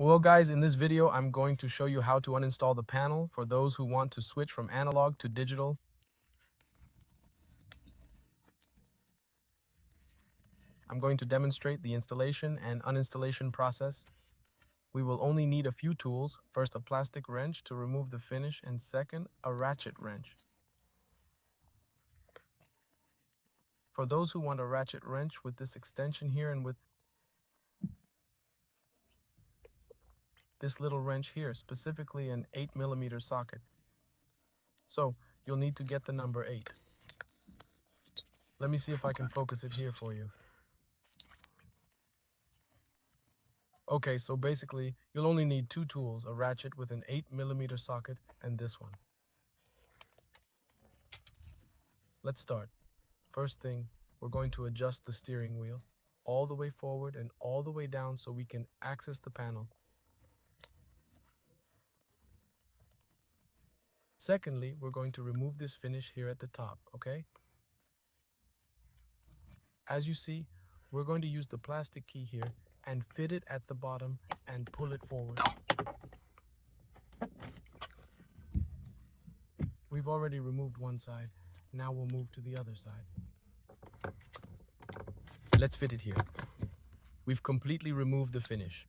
Well guys, in this video I'm going to show you how to uninstall the panel for those who want to switch from analog to digital. I'm going to demonstrate the installation and uninstallation process. We will only need a few tools. First, a plastic wrench to remove the finish, and second, a ratchet wrench. For those who want a ratchet wrench with this extension here and with this little wrench here, specifically an 8mm socket. So you'll need to get the number 8. Let me see if I can focus it here for you. Okay, so basically you'll only need two tools, a ratchet with an 8mm socket and this one. Let's start. First thing, we're going to adjust the steering wheel all the way forward and all the way down so we can access the panel. Secondly, we're going to remove this finish here at the top, okay? As you see, we're going to use the plastic key here and fit it at the bottom and pull it forward. We've already removed one side. Now we'll move to the other side. Let's fit it here. We've completely removed the finish.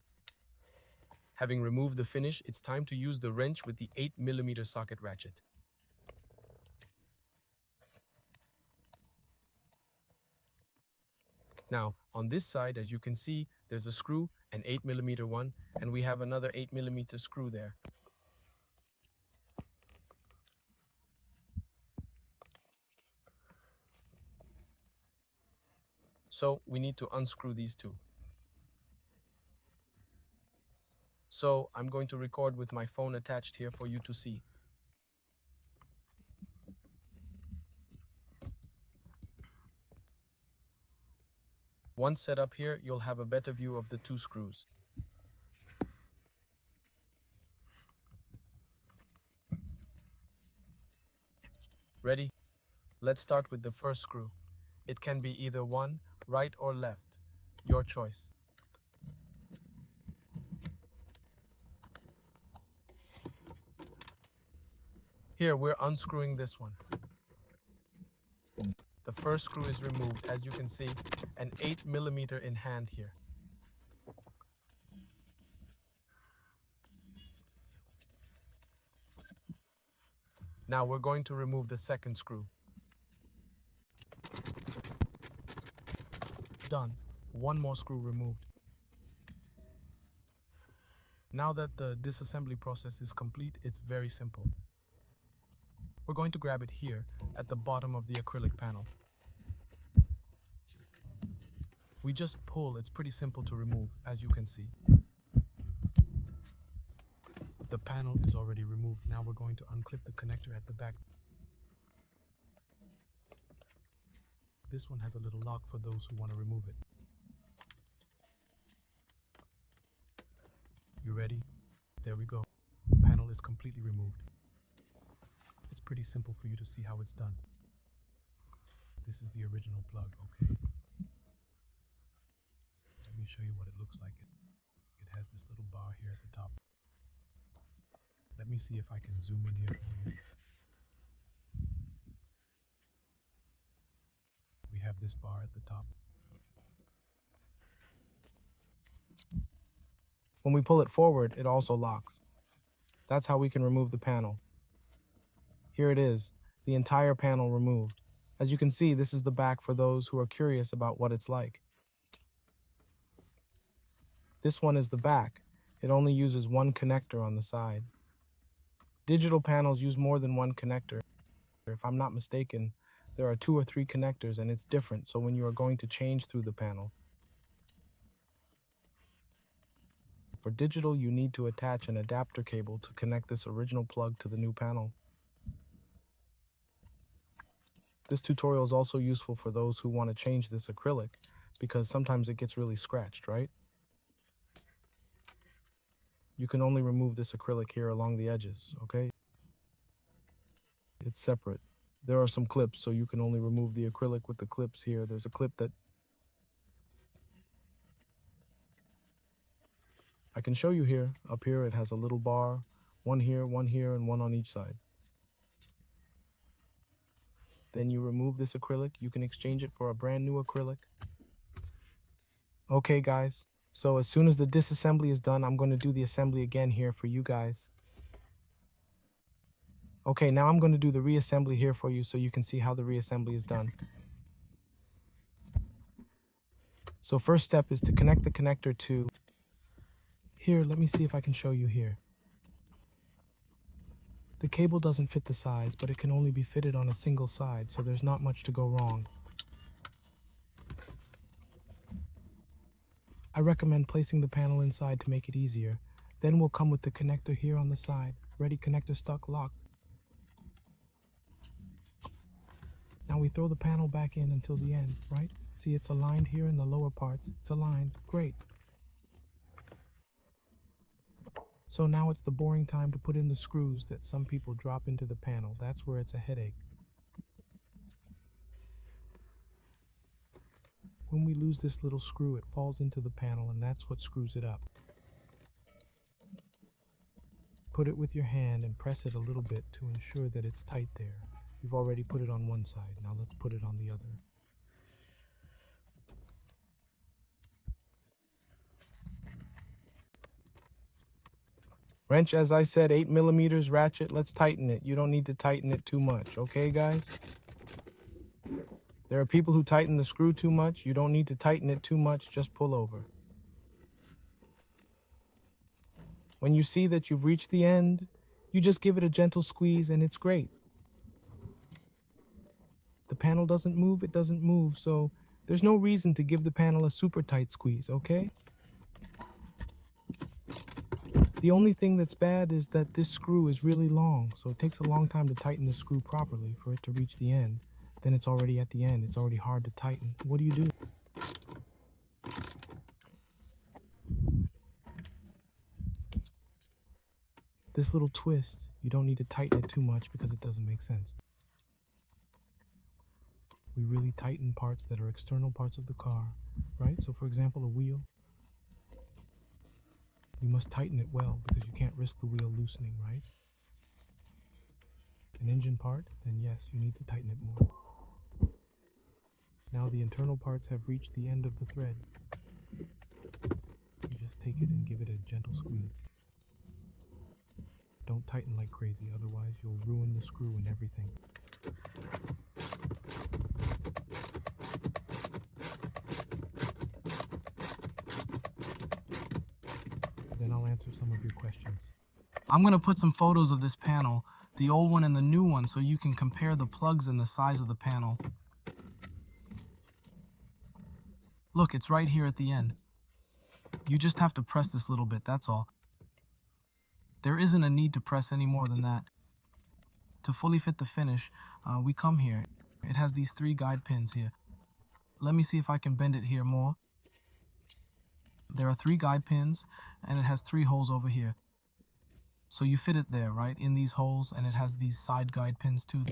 Having removed the finish, it's time to use the wrench with the 8mm socket ratchet. Now, on this side, as you can see, there's a screw, an 8mm one, and we have another 8mm screw there. So we need to unscrew these two. So I'm going to record with my phone attached here for you to see. Once set up here, you'll have a better view of the two screws. Ready? Let's start with the first screw. It can be either one, right or left. Your choice. Here, we're unscrewing this one. The first screw is removed, as you can see, an 8mm in hand here. Now we're going to remove the second screw. Done. One more screw removed. Now that the disassembly process is complete, it's very simple. We're going to grab it here at the bottom of the acrylic panel. We just pull. It's pretty simple to remove, as you can see. The panel is already removed. Now we're going to unclip the connector at the back. This one has a little lock for those who want to remove it. You ready? There we go. Panel is completely removed. It's pretty simple for you to see how it's done. This is the original plug, okay? Let me show you what it looks like. It has this little bar here at the top. Let me see if I can zoom in here for you. We have this bar at the top. When we pull it forward, it also locks. That's how we can remove the panel. Here it is, the entire panel removed. As you can see, this is the back for those who are curious about what it's like. This one is the back. It only uses one connector on the side. Digital panels use more than one connector. If I'm not mistaken, there are 2 or 3 connectors and it's different, so when you are going to change through the panel. For digital, you need to attach an adapter cable to connect this original plug to the new panel. This tutorial is also useful for those who want to change this acrylic because sometimes it gets really scratched, right? You can only remove this acrylic here along the edges, okay? It's separate. There are some clips, so you can only remove the acrylic with the clips here. There's a clip that I I can show you here. Up here it has a little bar, one here, and one on each side. Then you remove this acrylic. You can exchange it for a brand new acrylic. Okay guys, so as soon as the disassembly is done, I'm going to do the assembly again here for you guys. Okay, now I'm going to do the reassembly here for you so you can see how the reassembly is done. So first step is to connect the connector to... Here, let me see if I can show you here. The cable doesn't fit the size, but it can only be fitted on a single side, so there's not much to go wrong. I recommend placing the panel inside to make it easier. Then we'll come with the connector here on the side. Ready, connector stuck, locked. Now we throw the panel back in until the end, right? See, it's aligned here in the lower parts. It's aligned, great. So now it's the boring time to put in the screws that some people drop into the panel. That's where it's a headache. When we lose this little screw, it falls into the panel, and that's what screws it up. Put it with your hand and press it a little bit to ensure that it's tight there. You've already put it on one side, now let's put it on the other. Wrench, as I said, 8 millimeters ratchet. Let's tighten it. You don't need to tighten it too much, okay guys? There are people who tighten the screw too much. You don't need to tighten it too much, just pull over. When you see that you've reached the end, you just give it a gentle squeeze and it's great. The panel doesn't move, it doesn't move, so there's no reason to give the panel a super tight squeeze, okay? The only thing that's bad is that this screw is really long, so it takes a long time to tighten the screw properly for it to reach the end. Then it's already at the end. It's already hard to tighten. What do you do? This little twist, you don't need to tighten it too much because it doesn't make sense. We really tighten parts that are external parts of the car, right? So for example, a wheel. You must tighten it well because you can't risk the wheel loosening, right? An engine part, then yes, you need to tighten it more. Now the internal parts have reached the end of the thread. You just take it and give it a gentle squeeze. Don't tighten like crazy, otherwise you'll ruin the screw and everything. Then I'll answer some of your questions. I'm going to put some photos of this panel, the old one and the new one, so you can compare the plugs and the size of the panel. Look, it's right here at the end. You just have to press this little bit, that's all. There isn't a need to press any more than that. To fully fit the finish, we come here. It has these 3 guide pins here. Let me see if I can bend it here more. There are 3 guide pins, and it has 3 holes over here. So you fit it there, right, in these holes, and it has these side guide pins too.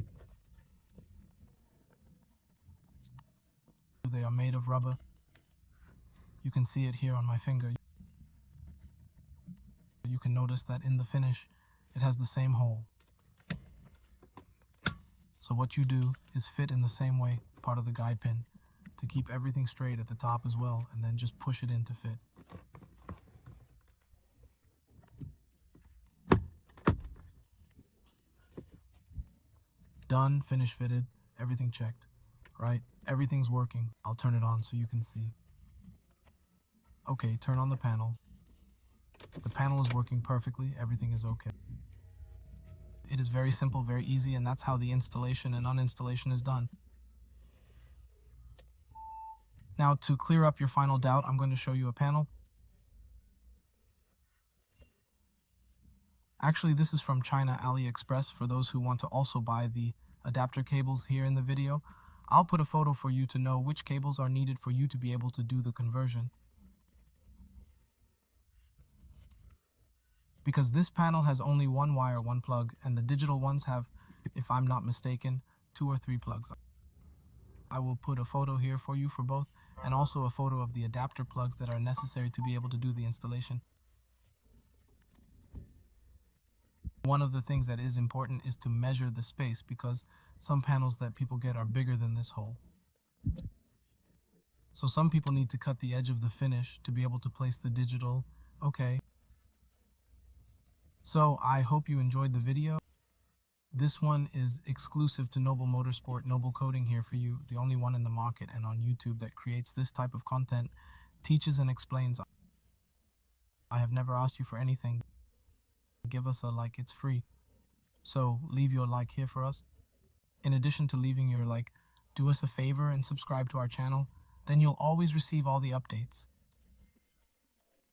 They are made of rubber. You can see it here on my finger. You can notice that in the finish, it has the same hole. So what you do is fit in the same way part of the guide pin to keep everything straight at the top as well, and then just push it in to fit. Done, finish fitted, everything checked, right? Everything's working. I'll turn it on so you can see. Okay, turn on the panel. The panel is working perfectly, everything is okay. It is very simple, very easy, and that's how the installation and uninstallation is done. Now, to clear up your final doubt, I'm going to show you a panel. Actually, this is from China AliExpress for those who want to also buy the adapter cables here in the video. I'll put a photo for you to know which cables are needed for you to be able to do the conversion. Because this panel has only 1 wire, 1 plug, and the digital ones have, if I'm not mistaken, 2 or 3 plugs. I will put a photo here for you for both, and also a photo of the adapter plugs that are necessary to be able to do the installation. One of the things that is important is to measure the space, because some panels that people get are bigger than this hole. So some people need to cut the edge of the finish to be able to place the digital. Okay. So I hope you enjoyed the video. This one is exclusive to Noble Motorsport. Noble Coding here for you, the only one in the market and on YouTube that creates this type of content, teaches and explains. I have never asked you for anything. Give us a like, it's free. So leave your like here for us. In addition to leaving your like, do us a favor and subscribe to our channel. Then you'll always receive all the updates.